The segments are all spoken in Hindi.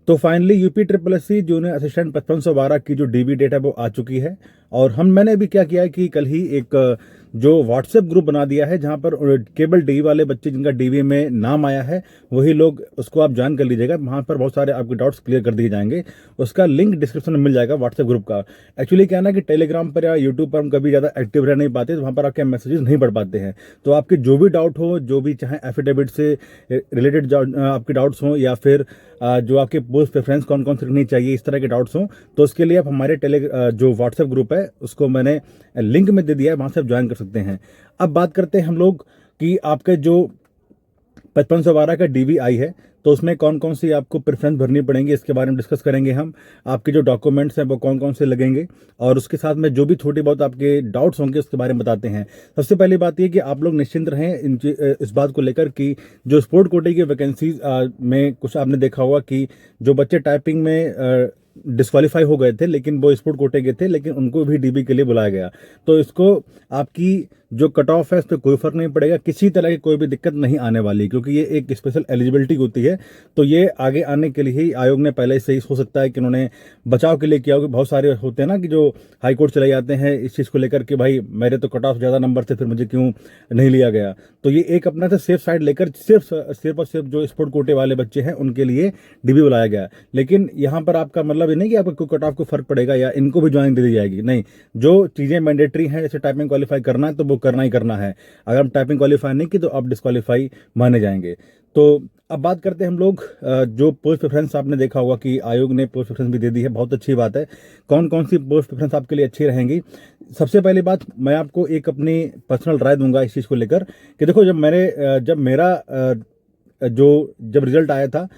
तो finally UP triple S C junior assistant 5512 की जो डीबी डेट है वो आ चुकी है। और मैंने अभी क्या किया है कि कल ही एक जो व्हाट्सएप ग्रुप बना दिया है जहां पर केवल डी वाले बच्चे जिनका डीवी में नाम आया है वही लोग उसको आप ज्वाइन कर लीजिएगा। वहां पर बहुत सारे आपके डाउट्स क्लियर कर दिए जाएंगे। उसका लिंक डिस्क्रिप्शन में मिल जाएगा व्हाट्सएप ग्रुप का। एक्चुअली क्या है ना कि टेलीग्राम पर या यूट्यूब पर हम कभी ज़्यादा एक्टिव रह नहीं पाते, तो वहाँ पर आपके मैसेजेस नहीं पढ़ पाते हैं। तो आपके जो भी डाउट हो, जो भी चाहे एफिडेविट से रिलेटेड आपके डाउट्स हों या फिर जो आपके पोस्ट प्रेफरेंस कौन कौन सी रखनी चाहिए, इस तरह के डाउट्स हों, तो उसके लिए आप हमारे जो व्हाट्सएप ग्रुप है उसको मैंने लिंक में दे दिया है, वहाँ से आप ज्वाइन कर सकते हैं। अब बात करते हैं हम लोग कि आपके जो 5512 का डीवी आई है तो उसमें कौन कौन सी आपको प्रेफरेंस भरनी पड़ेंगी, इसके बारे में डिस्कस करेंगे हम। आपके जो डॉक्यूमेंट्स हैं वो कौन कौन से लगेंगे और उसके साथ में जो भी थोड़ी बहुत आपके डाउट्स होंगे उसके बारे में बताते हैं। सबसे पहली बात ये कि आप लोग निश्चिंत रहें इस बात को लेकर कि जो स्पोर्ट कोटे की वैकेंसीज में कुछ आपने देखा होगा कि जो बच्चे टाइपिंग में डिस्क्वालीफाई हो गए थे लेकिन वो स्पोर्ट कोटे के थे, लेकिन उनको भी डीबी के लिए बुलाया गया। तो इसको आपकी जो कट ऑफ है उस पर कोई फर्क नहीं पड़ेगा, किसी तरह की कोई भी दिक्कत नहीं आने वाली, क्योंकि ये एक स्पेशल एलिजिबिलिटी होती है। तो ये आगे आने के लिए ही आयोग ने पहले से ही हो सकता है कि उन्होंने बचाव के लिए किया होगा। बहुत सारे होते हैं ना कि जो हाई कोर्ट चले जाते हैं इस चीज़ को लेकर कि भाई मेरे तो कट ऑफ ज़्यादा नंबर थे फिर मुझे क्यों नहीं लिया गया। तो ये एक अपना से सेफ साइड लेकर सिर्फ और सिर्फ जो स्पोर्ट कोटे वाले बच्चे हैं उनके लिए डीबी बुलाया गया। लेकिन यहाँ पर आपका मतलब ये नहीं कि आपको कट ऑफ को फर्क पड़ेगा या इनको भी ज्वाइन दे दी जाएगी, नहीं। जो चीज़ें मैंडेटरी हैं, जैसे टाइपिंग क्वालिफाई करना है तो वो करना ही करना है। अगर हम टाइपिंग क्वालिफाई नहीं की तो आप डिस्क्वालीफाई माने जाएंगे। तो अब बात करते हैं हम लोग जो पोस्ट प्रेफरेंस आपने देखा होगा कि आयोग ने पोस्ट प्रेफरेंस भी दे दी है, बहुत अच्छी बात है। कौन कौन सी पोस्ट प्रेफरेंस आपके लिए अच्छी रहेंगी? सबसे पहली बात, मैं आपको एक अपनी पर्सनल राय दूंगा इस चीज़ को लेकर कि देखो, जब रिजल्ट आया था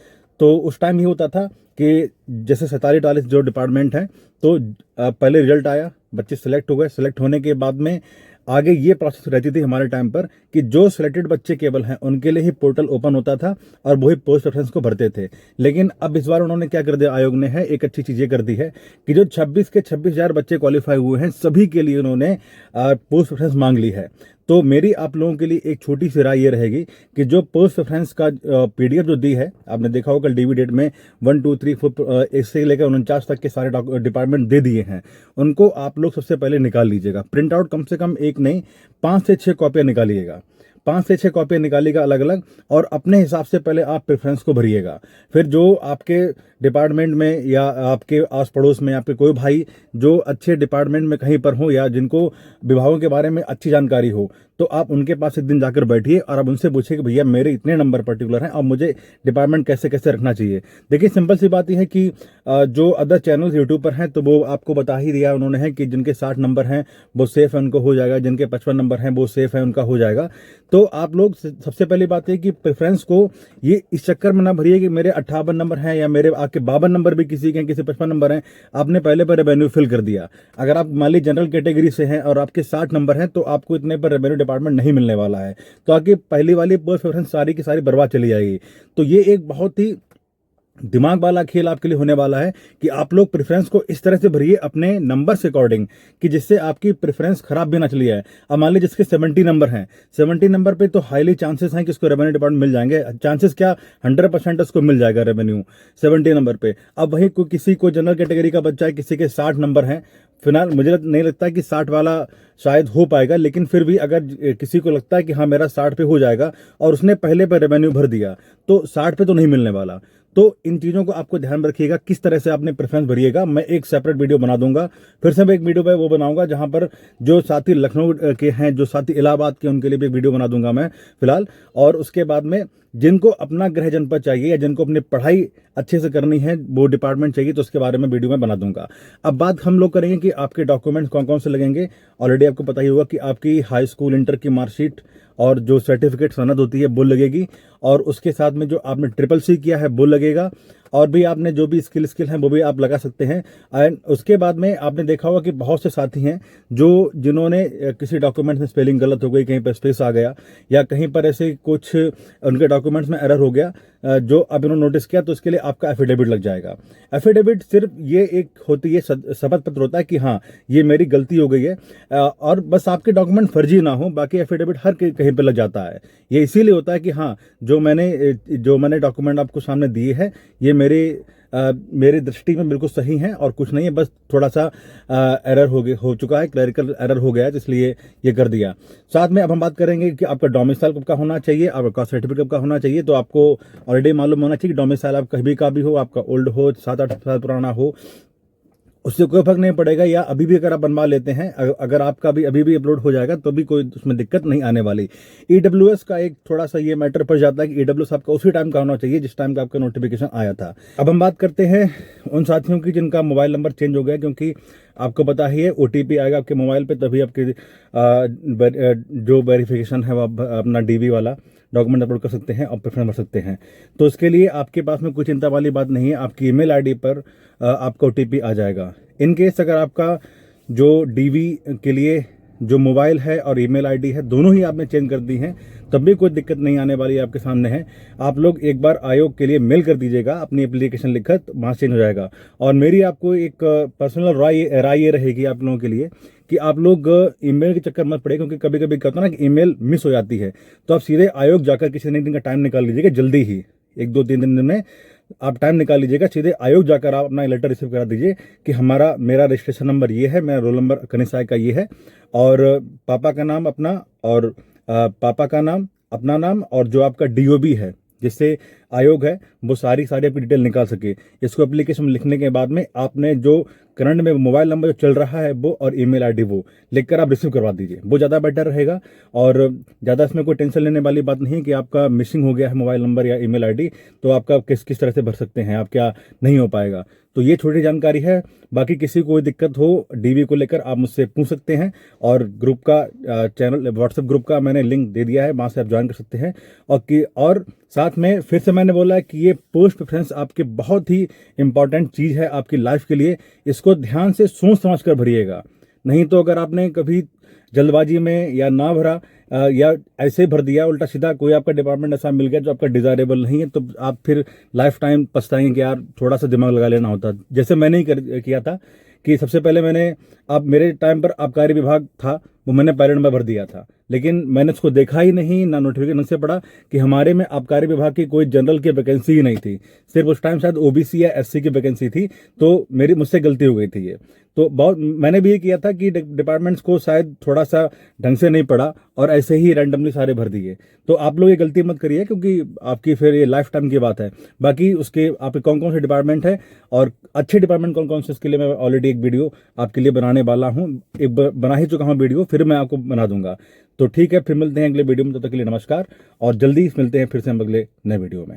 तो उस टाइम ये होता था कि जैसे 47-48 जो डिपार्टमेंट हैं, तो पहले रिजल्ट आया, बच्चे सेलेक्ट हो गए। सेलेक्ट होने के बाद में आगे ये प्रोसेस रहती थी हमारे टाइम पर कि जो सिलेक्टेड बच्चे केवल हैं उनके लिए ही पोर्टल ओपन होता था और वही पोस्ट प्रेफरेंस को भरते थे। लेकिन अब इस बार उन्होंने क्या कर दिया, आयोग ने है एक अच्छी चीज़ ये कर दी है कि जो 26 के 26,000 बच्चे क्वालिफाई हुए हैं सभी के लिए उन्होंने पोस्ट प्रेफरेंस मांग ली है। तो मेरी आप लोगों के लिए एक छोटी सी राय ये रहेगी कि जो पोस्ट प्रेफरेंस का पीडीएफ जो दी है, आपने देखा होगा कल डीवी डेट में 1 2 3 4 इससे लेकर 49 तक के सारे डिपार्टमेंट दे दिए हैं, उनको आप लोग सबसे पहले निकाल लीजिएगा। प्रिंट आउट कम से कम एक नहीं 5 से 6 कॉपियाँ निकालिएगा, 5 से 6 कॉपियाँ निकालिएगा अलग अलग, और अपने हिसाब से पहले आप प्रेफरेंस को भरिएगा। फिर जो आपके डिपार्टमेंट में या आपके आस पड़ोस में आपके कोई भाई जो अच्छे डिपार्टमेंट में कहीं पर हो या जिनको विभागों के बारे में अच्छी जानकारी हो, तो आप उनके पास एक दिन जाकर बैठिए और आप उनसे पूछिए कि भैया मेरे इतने नंबर पर्टिकुलर हैं और मुझे डिपार्टमेंट कैसे कैसे रखना चाहिए। देखिए, सिंपल सी बात यह है कि जो अदर चैनल्स यूट्यूब पर हैं तो वो आपको बता ही दिया उन्होंने है कि जिनके 60 नंबर हैं वो सेफ है, उनको हो जाएगा, जिनके 55 नंबर हैं वो सेफ है, उनका हो जाएगा। तो आप लोग सबसे पहली बात है कि प्रेफरेंस को ये इस चक्कर में ना भरिए कि मेरे 58 नंबर हैं या मेरे आपके 52 नंबर भी किसी के हैं, किसी 55 नंबर हैं, आपने पहले पर रेवेन्यू फिल कर दिया। अगर आप मान लीजिए जनरल कैटेगरी से हैं और आपके 60 नंबर हैं तो आपको इतने पर रेवेन्यू डिपार्टमेंट नहीं मिलने वाला है, तो आपकी पहली वाली पोस्ट प्रेफरेंस सारी की सारी बर्बाद चली जाएगी। तो ये एक बहुत ही दिमाग वाला खेल आपके लिए होने वाला है कि आप लोग प्रेफरेंस को इस तरह से भरिए अपने नंबर से अकॉर्डिंग कि जिससे आपकी प्रेफरेंस खराब भी ना चली जाए। अब मान लीजिए जिसके 70 नंबर हैं, 70 नंबर पे तो हाईली चांसेस हैं कि उसको रेवेन्यू डिपार्टमेंट मिल जाएंगे। चांसेस क्या, 100% उसको मिल जाएगा रेवेन्यू 70 नंबर पे। अब वही किसी को जनरल कैटेगरी का बच्चा है, किसी के 60 नंबर हैं, फिलहाल मुझे नहीं लगता कि 60 वाला शायद हो पाएगा, लेकिन फिर भी अगर किसी को लगता है कि हाँ मेरा 60 पे हो जाएगा और उसने पहले पे रेवेन्यू भर दिया तो 60 पे तो नहीं मिलने वाला। तो इन चीज़ों को आपको ध्यान में रखिएगा, किस तरह से आपने प्रेफरेंस भरिएगा। मैं एक सेपरेट वीडियो बना दूंगा, फिर से मैं एक वीडियो पे वो बनाऊंगा जहां पर जो साथी लखनऊ के हैं, जो साथी इलाहाबाद के, उनके लिए भी एक वीडियो बना दूंगा मैं फिलहाल। और उसके बाद में जिनको अपना गृह जनपद चाहिए या जिनको अपनी पढ़ाई अच्छे से करनी है वो डिपार्टमेंट चाहिए तो उसके बारे में वीडियो में बना दूंगा। अब बात हम लोग करेंगे कि आपके डॉक्यूमेंट्स कौन कौन से लगेंगे। ऑलरेडी आपको पता ही होगा कि आपकी हाई स्कूल इंटर की मार्कशीट और जो सर्टिफिकेट सनद होती है वो लगेगी, और उसके साथ में जो आपने ट्रिपल सी किया है वो लगेगा, और भी आपने जो भी स्किल हैं वो भी आप लगा सकते हैं। एंड उसके बाद में आपने देखा होगा कि बहुत से साथी हैं जिन्होंने किसी डॉक्यूमेंट में स्पेलिंग गलत हो गई, कहीं पर स्पेस आ गया या कहीं पर ऐसे कुछ उनके डॉक्यूमेंट्स में एरर हो गया, जो अब इन्होंने नोटिस किया, तो इसके लिए आपका एफिडेविट लग जाएगा। एफिडेविट सिर्फ ये एक होती है, शपथ पत्र होता है कि हाँ ये मेरी गलती हो गई है, और बस आपके डॉक्यूमेंट फर्जी ना हो, बाकी एफिडेविट हर कहीं पर लग जाता है। ये इसीलिए होता है कि हाँ जो मैंने डॉक्यूमेंट आपको सामने दिए हैं ये मेरे मेरी दृष्टि में बिल्कुल सही हैं और कुछ नहीं है, बस थोड़ा सा एरर हो चुका है, क्लरिकल एरर हो गया है, इसलिए ये कर दिया। साथ में अब हम बात करेंगे कि आपका डोमिसाइल कब का होना चाहिए, आपका कास्ट सर्टिफिकेट कब का होना चाहिए। तो आपको ऑलरेडी मालूम होना चाहिए कि डोमिसाइल आप कहीं का भी हो, आपका ओल्ड हो, 7-8 साल पुराना हो, उससे कोई फर्क नहीं पड़ेगा। या अभी भी अगर आप बनवा लेते हैं, अगर आपका भी अभी भी अपलोड हो जाएगा तो भी कोई उसमें दिक्कत नहीं आने वाली। ईडब्ल्यूएस का एक थोड़ा सा ये मैटर पड़ जाता है कि ईडब्ल्यूएस आपका उसी टाइम का होना चाहिए जिस टाइम का आपका नोटिफिकेशन आया था। अब हम बात करते हैं उन साथियों की जिनका मोबाइल नंबर चेंज हो गया, क्योंकि आपको पता ही है ओटीपी आएगा आपके मोबाइल पे, तभी आपके जो वेरिफिकेशन है वो अपना डीवी वाला डॉक्यूमेंट अपलोड कर सकते हैं और प्रेफरेंस भर सकते हैं। तो इसके लिए आपके पास में कोई चिंता वाली बात नहीं है, आपकी ईमेल आईडी पर आपका ओटीपी आ जाएगा। इन केस अगर आपका जो डीवी के लिए जो मोबाइल है और ईमेल आईडी है दोनों ही आपने चेंज कर दी हैं, तब भी कोई दिक्कत नहीं आने वाली, आपके सामने है। आप लोग एक बार आयोग के लिए मेल कर दीजिएगा, अपनी एप्लीकेशन लिखकर, वहाँ चेंज हो जाएगा। और मेरी आपको एक पर्सनल राय ये रहेगी आप लोगों के लिए कि आप लोग ईमेल के चक्कर मत पड़े, क्योंकि कभी कभी क्या होता है ना कि ईमेल मिस हो जाती है। तो आप सीधे आयोग जाकर किसी न दिन का टाइम निकाल लीजिएगा, जल्दी ही 1-2-3 दिन में आप टाइम निकाल लीजिएगा, सीधे आयोग जाकर आप अपना लेटर रिसीव करा दीजिए कि मेरा रजिस्ट्रेशन नंबर ये है, मेरा रोल नंबर कनिष्ठ का ये है, और पापा का नाम अपना, और पापा का नाम, अपना नाम, और जो आपका डीओबी है जिससे आयोग है वो सारी आपकी डिटेल निकाल सके। इसको एप्लीकेशन में लिखने के बाद में आपने जो करंट में मोबाइल नंबर जो चल रहा है वो और ईमेल आईडी वो लिखकर आप रिसीव करवा दीजिए, वो ज़्यादा बेटर रहेगा। और ज़्यादा इसमें कोई टेंशन लेने वाली बात नहीं है कि आपका मिसिंग हो गया है मोबाइल नंबर या ईमेल आईडी, तो आपका किस तरह से भर सकते हैं, आप क्या नहीं हो पाएगा। तो ये छोटी जानकारी है। बाकी किसी को कोई दिक्कत हो डीवी को लेकर आप मुझसे पूछ सकते हैं, और ग्रुप का चैनल व्हाट्सएप ग्रुप का मैंने लिंक दे दिया है, वहाँ से आप ज्वाइन कर सकते हैं। और साथ में फिर से मैंने बोला कि ये पोस्ट प्रेफरेंस आपके बहुत ही इंपॉर्टेंट चीज़ है आपकी लाइफ के लिए, इसको ध्यान से सोच समझ कर भरिएगा। नहीं तो अगर आपने कभी जल्दबाजी में या ना भरा या ऐसे भर दिया उल्टा सीधा, कोई आपका डिपार्टमेंट ऐसा मिल गया जो आपका डिजायरेबल नहीं है, तो आप फिर लाइफ टाइम पछताएंगे कि यार थोड़ा सा दिमाग लगा लेना होता। जैसे मैंने ही किया था कि सबसे पहले मेरे टाइम पर आबकारी विभाग था, वो मैंने पहले नंबर भर दिया था, लेकिन मैंने उसको देखा ही नहीं, ना नोटिफिकेशन से पढ़ा कि हमारे में आबकारी विभाग की कोई जनरल की वैकेंसी ही नहीं थी, सिर्फ उस टाइम शायद ओबीसी या एससी की वैकेंसी थी। तो मुझसे गलती हो गई थी ये। तो मैंने भी ये किया था कि डिपार्टमेंट्स को शायद थोड़ा सा ढंग से नहीं पढ़ा और ऐसे ही रैंडमली सारे भर दिए। तो आप लोग ये गलती मत करिए, क्योंकि आपकी फिर ये लाइफ टाइम की बात है। बाकी उसके आपके कौन कौन से डिपार्टमेंट है और अच्छे डिपार्टमेंट कौन कौन से, इसके लिए मैं ऑलरेडी एक वीडियो आपके लिए बनाने वाला हूँ, एक बना ही चुका हूँ वीडियो, फिर मैं आपको बना दूंगा। तो ठीक है, फिर मिलते हैं अगले वीडियो में, तब तक के लिए नमस्कार, और जल्दी मिलते हैं फिर से हम अगले नए वीडियो में।